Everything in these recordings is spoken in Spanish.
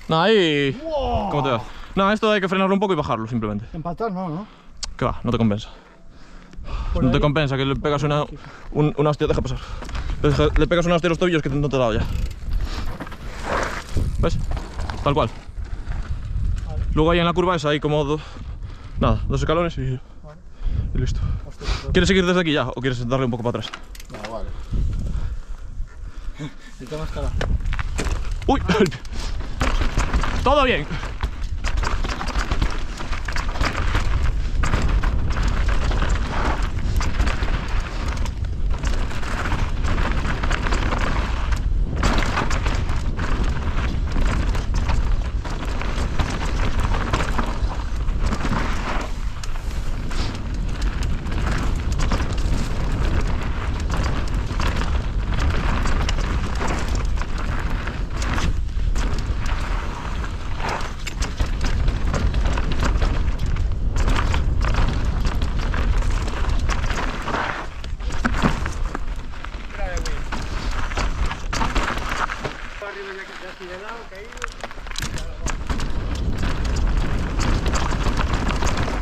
Nada, ahí... ¡Wow! ¿Cómo te va? Nada, esto hay que frenarlo un poco y bajarlo simplemente. Empatar, no. Que va, no te compensa. Por No te ahí. compensa que le pegas una hostia, deja pasar. Le pegas una hostia a los tobillos que no te da ya. ¿Ves? Tal cual. Vale. Luego ahí en la curva es ahí como nada, 2 escalones y listo. Hostia, ¿Quieres seguir desde aquí ya o quieres darle un poco para atrás? no, vale. El tema es cara. ¡Uy! ¡Todo bien!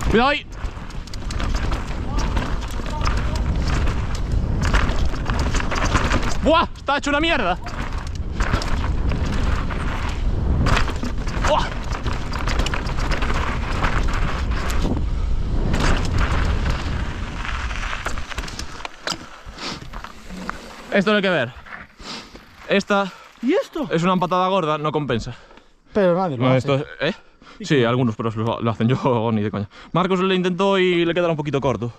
¡Cuidado ahí! ¡Buah! ¡Está hecho una mierda! ¡Buah! Esto no hay que ver. Esta ¿Y esto? es una empatada gorda, no compensa. Pero nadie lo No, hace. esto es... Sí, algunos, pero lo hacen yo ni de coña. Marcos le intentó y le quedará un poquito corto.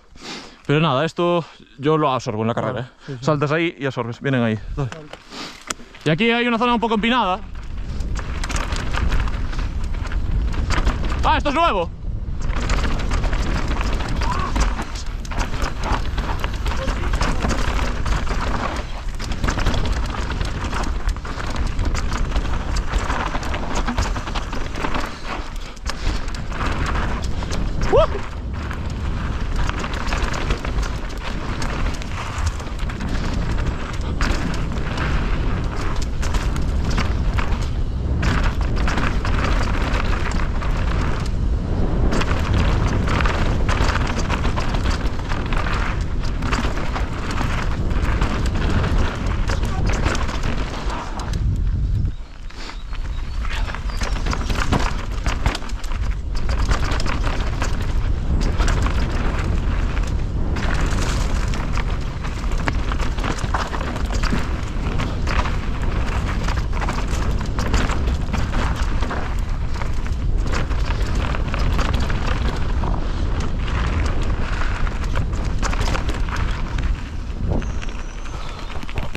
Pero nada, esto yo lo absorbo en la carrera. Vale, sí. Saltas ahí y absorbes, vienen ahí. Vale. Y aquí hay una zona un poco empinada. ¡Ah, esto es nuevo! ¡Uh!